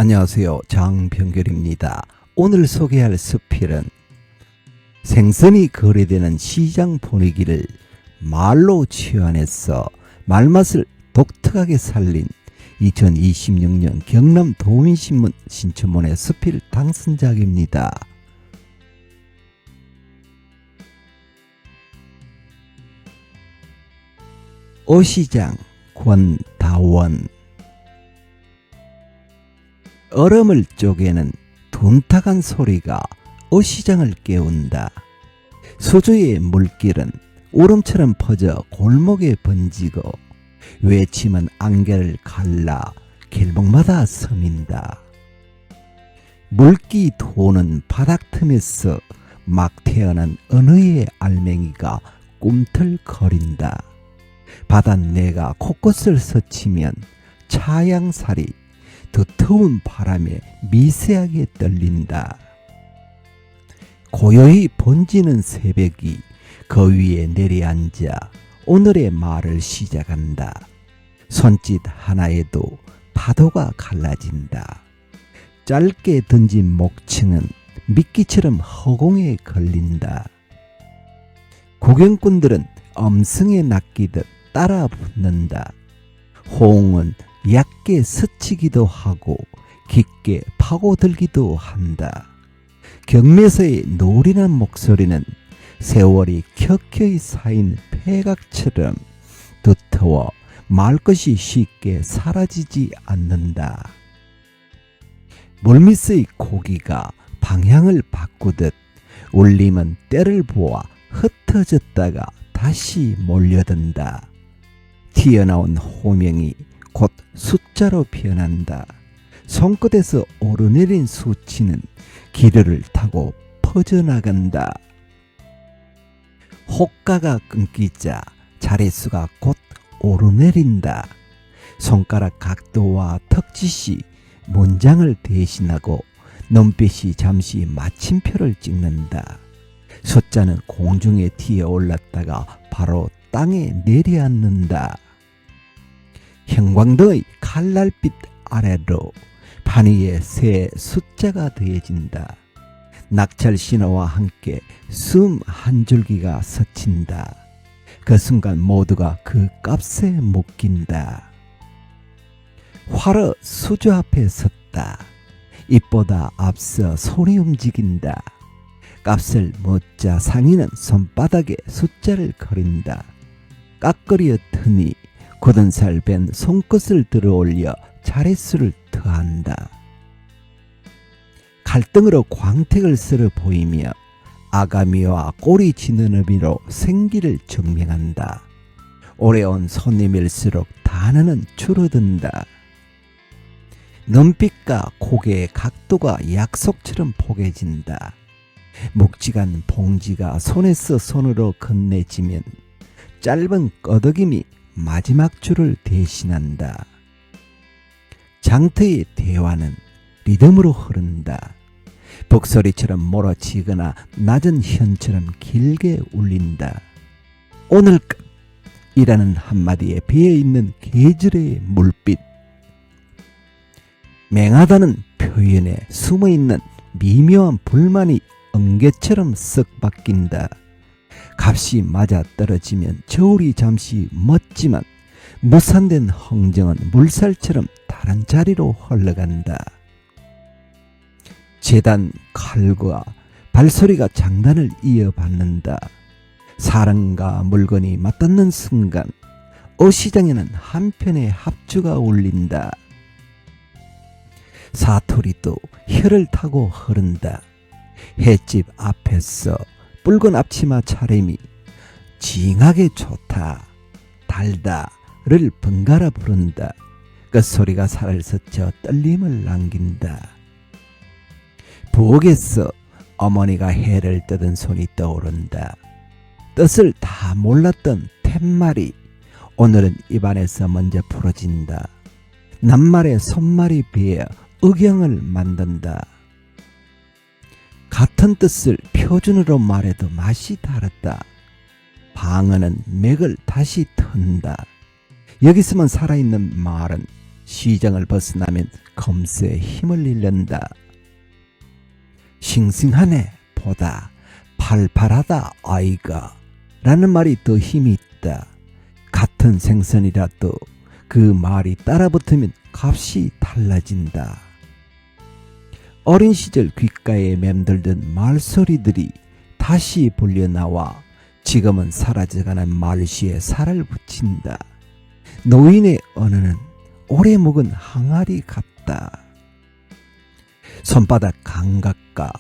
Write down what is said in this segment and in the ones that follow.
안녕하세요. 장병결입니다. 오늘 소개할 수필은 생선이 거래되는 시장 분위기를 말로 취환해서 말맛을 독특하게 살린 2026년 경남 도민신문 신춘문예 수필 당선작입니다. 어시장 권다원. 얼음을 쪼개는 둔탁한 소리가 어시장을 깨운다. 소주의 물길은 울음처럼 퍼져 골목에 번지고 외침은 안개를 갈라 길목마다 서민다. 물기 도는 바닥 틈에서 막 태어난 어느의 알맹이가 꿈틀거린다. 바닷내가 곳곳을 스치면 차양살이 두터운 바람에 미세하게 떨린다. 고요히 번지는 새벽이 그 위에 내려앉아 오늘의 말을 시작한다. 손짓 하나에도 파도가 갈라진다. 짧게 던진 목청은 미끼처럼 허공에 걸린다. 구경꾼들은 엄성에 낚이듯 따라 붙는다. 호응은 얕게 스치기도 하고 깊게 파고들기도 한다. 경매서의 노련한 목소리는 세월이 켜켜이 쌓인 폐각처럼 두터워 말 것이 쉽게 사라지지 않는다. 물밑의 고기가 방향을 바꾸듯 울림은 때를 보아 흩어졌다가 다시 몰려든다. 튀어나온 호명이 곧 숫자로 변한다. 손끝에서 오르내린 수치는 기류를 타고 퍼져나간다. 호가가 끊기자 자릿수가 곧 오르내린다. 손가락 각도와 턱짓이 문장을 대신하고 눈빛이 잠시 마침표를 찍는다. 숫자는 공중에 튀어 올랐다가 바로 땅에 내려앉는다. 형광등의 칼날빛 아래로 판 위에 새 숫자가 더해진다. 낙찰 신호와 함께 숨 한 줄기가 스친다. 그 순간 모두가 그 값에 묶인다. 활어 수조 앞에 섰다. 입보다 앞서 손이 움직인다. 값을 묻자 상인은 손바닥에 숫자를 거린다. 깍거리어 트니 굳은 살 뺀 손끝을 들어올려 자릿수를 더한다. 갈등으로 광택을 쓸어 보이며 아가미와 꼬리 짖는 의미로 생기를 증명한다. 오래 온 손님일수록 단어는 줄어든다. 눈빛과 고개의 각도가 약속처럼 포개진다. 묵직한 봉지가 손에서 손으로 건네지면 짧은 끄덕임이 마지막 줄을 대신한다. 장터의 대화는 리듬으로 흐른다. 북소리처럼 몰아치거나 낮은 현처럼 길게 울린다. 오늘 끝이라는 한마디에 배어있는 계절의 물빛. 맹하다는 표현에 숨어있는 미묘한 불만이 엉개처럼 쓱 바뀐다. 값이 맞아 떨어지면 저울이 잠시 멎지만 무산된 흥정은 물살처럼 다른 자리로 흘러간다. 재단 칼과 발소리가 장단을 이어받는다. 사람과 물건이 맞닿는 순간 어시장에는 한편의 합주가 울린다. 사투리도 혀를 타고 흐른다. 횟집 앞에서 붉은 앞치마 차림이 징하게 좋다, 달다를 번갈아 부른다. 그 소리가 살을 스쳐 떨림을 남긴다. 부엌에서 어머니가 해를 뜨던 손이 떠오른다. 뜻을 다 몰랐던 툇말이 오늘은 입안에서 먼저 풀어진다. 낱말에 손말이 베어 억양을 만든다. 같은 뜻을 표준어로 말해도 맛이 다르다. 방언은 맥을 다시 튼다. 여기서만 살아있는 말은 시장을 벗어나면 금세 힘을 잃는다. 싱싱하네 보다 팔팔하다 아이가 라는 말이 더 힘이 있다. 같은 생선이라도 그 말이 따라붙으면 값이 달라진다. 어린 시절 귓가에 맴돌던 말소리들이 다시 불려나와 지금은 사라져가는 말씨에 살을 붙인다. 노인의 언어는 오래 묵은 항아리 같다. 손바닥 감각과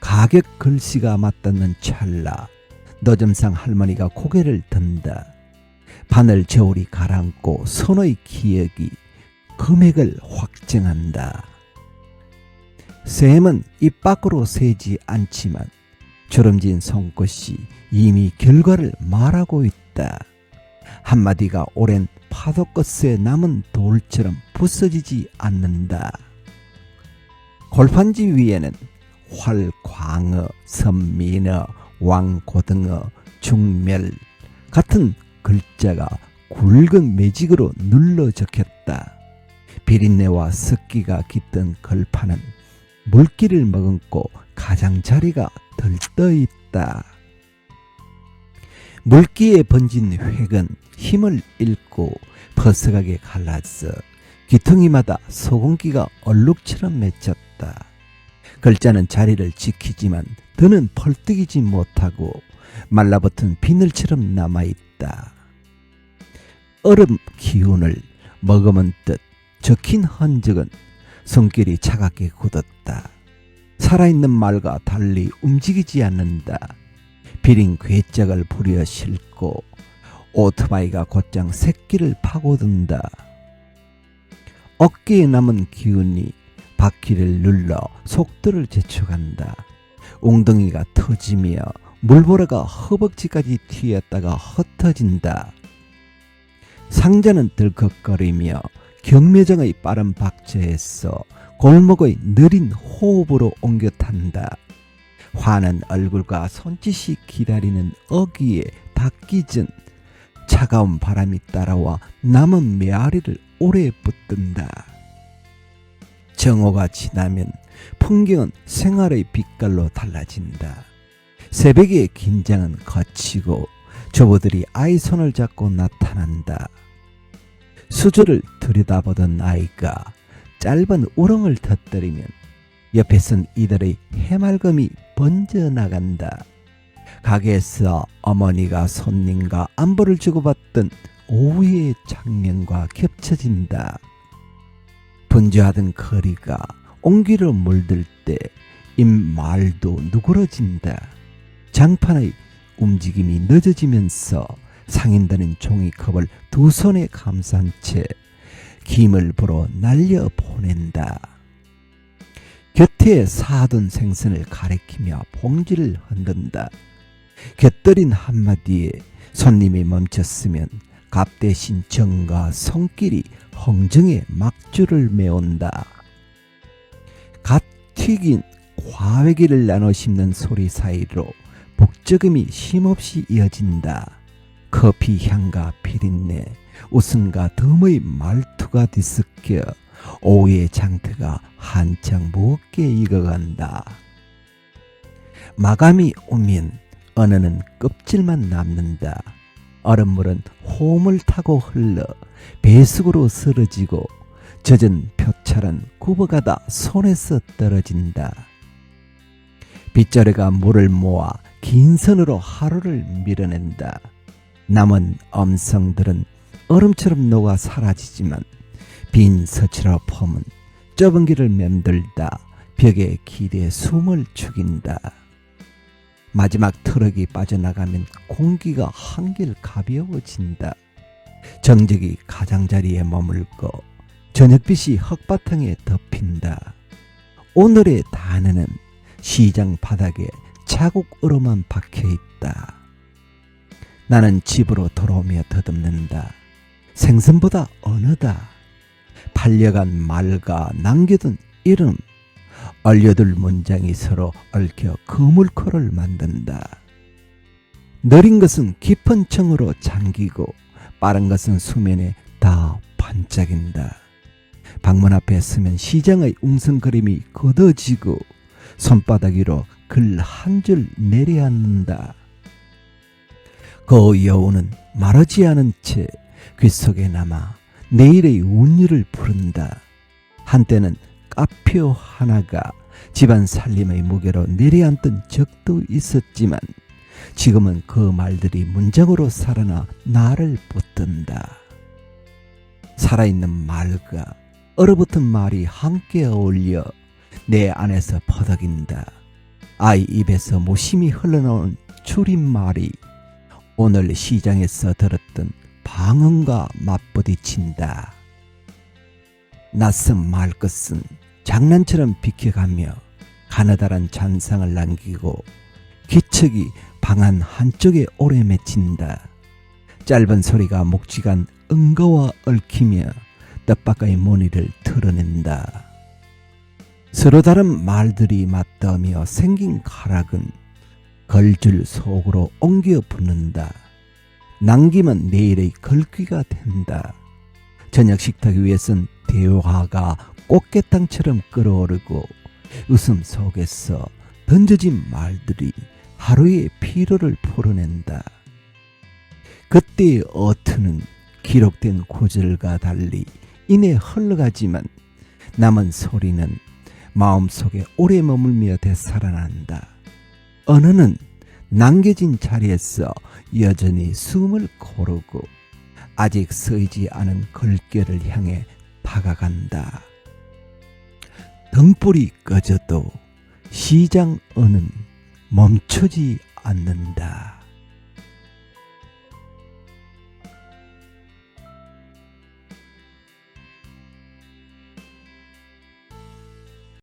가격 글씨가 맞닿는 찰나 노점상 할머니가 고개를 든다. 바늘 저울이 가라앉고 손의 기억이 금액을 확정한다. 셈은 입 밖으로 새지 않지만 주름진 손끝이 이미 결과를 말하고 있다. 한마디가 오랜 파도 끝에 남은 돌처럼 부서지지 않는다. 골판지 위에는 활, 광어, 선민어, 왕고등어, 중멸 같은 글자가 굵은 매직으로 눌러 적혔다. 비린내와 습기가 깃든 걸판은 물기를 머금고 가장자리가 들떠 있다. 물기에 번진 획은 힘을 잃고 퍼석하게 갈라져 귀퉁이마다 소금기가 얼룩처럼 맺혔다. 글자는 자리를 지키지만 더는 펄뜨기지 못하고 말라붙은 비늘처럼 남아있다. 얼음 기운을 머금은 듯 적힌 흔적은 손길이 차갑게 굳었다. 살아있는 말과 달리 움직이지 않는다. 비린 괴짝을 부려 싣고 오토바이가 곧장 새끼를 파고든다. 어깨에 남은 기운이 바퀴를 눌러 속도를 재촉한다. 웅덩이가 터지며 물보라가 허벅지까지 튀었다가 흩어진다. 상자는 덜컥거리며 경매장의 빠른 박자에서 골목의 느린 호흡으로 옮겨 탄다. 화난 얼굴과 손짓이 기다리는 어귀에 닿기 전 차가운 바람이 따라와 남은 메아리를 오래 붙든다. 정오가 지나면 풍경은 생활의 빛깔로 달라진다. 새벽의 긴장은 거치고 조부들이 아이 손을 잡고 나타난다. 수조를 들여다보던 아이가 짧은 우렁을 터뜨리면 옆에 선 이들의 해맑음이 번져나간다. 가게에서 어머니가 손님과 안부를 주고받던 오후의 장면과 겹쳐진다. 분주하던 거리가 옹기로 물들 때 입말도 누그러진다. 장판의 움직임이 늦어지면서 상인들은 종이컵을 두 손에 감싼 채 김을 불어 날려보낸다. 곁에 사둔 생선을 가리키며 봉지를 흔든다. 곁들인 한마디에 손님이 멈췄으면 값 대신 정과 손길이 흥정의 막줄을 메운다. 갓 튀긴 과외기를 나눠 씹는 소리 사이로 북적임이 쉼없이 이어진다. 커피 향과 비린내, 웃음과 덤의 말투가 뒤섞여 오후의 장터가 한창 무겁게 익어간다. 마감이 오면 언어는 껍질만 남는다. 얼음물은 호흡을 타고 흘러 배숙으로 쓰러지고 젖은 표찰은 굽어가다 손에서 떨어진다. 빗자루가 물을 모아 긴 선으로 하루를 밀어낸다. 남은 음성들은 얼음처럼 녹아 사라지지만 빈 서치로 폼은 좁은 길을 맴돌다 벽에 기대에 숨을 죽인다. 마지막 트럭이 빠져나가면 공기가 한결 가벼워진다. 정적이 가장자리에 머물고 저녁빛이 흙바탕에 덮인다. 오늘의 단어는 시장 바닥에 자국으로만 박혀있다. 나는 집으로 돌아오며 더듬는다. 생선보다 언어다. 팔려간 말과 남겨둔 이름, 얼려둘 문장이 서로 얽혀 그물코를 만든다. 느린 것은 깊은 청으로 잠기고 빠른 것은 수면에 다 반짝인다. 방문 앞에 서면 시장의 웅성거림이 걷어지고 손바닥 위로 글 한 줄 내려앉는다. 그 여우는 마르지 않은 채 귓속에 남아 내일의 운율을 부른다. 한때는 까표 하나가 집안 살림의 무게로 내려앉던 적도 있었지만 지금은 그 말들이 문장으로 살아나 나를 붙든다. 살아있는 말과 얼어붙은 말이 함께 어울려 내 안에서 퍼덕인다. 아이 입에서 무심히 흘러나온 줄임말이 오늘 시장에서 들었던 방언과 맞부딪힌다. 낯선 말끝은 장난처럼 비켜가며 가느다란 잔상을 남기고 기척이 방 안 한쪽에 오래 맺힌다. 짧은 소리가 묵직한 응거와 얽히며 뜻밖의 무늬를 드러낸다. 서로 다른 말들이 맞닿으며 생긴 가락은 걸줄 속으로 옮겨 붙는다. 남기면 내일의 걸귀가 된다. 저녁 식탁 위에선 대화가 꽃게탕처럼 끓어오르고 웃음 속에서 던져진 말들이 하루의 피로를 풀어낸다. 그때의 어투는 기록된 구절과 달리 이내 흘러가지만 남은 소리는 마음속에 오래 머물며 되살아난다. 언어는 남겨진 자리에서 여전히 숨을 고르고 아직 서이지 않은 걸결을 향해 다가간다. 등불이 꺼져도 시장 언은 멈추지 않는다.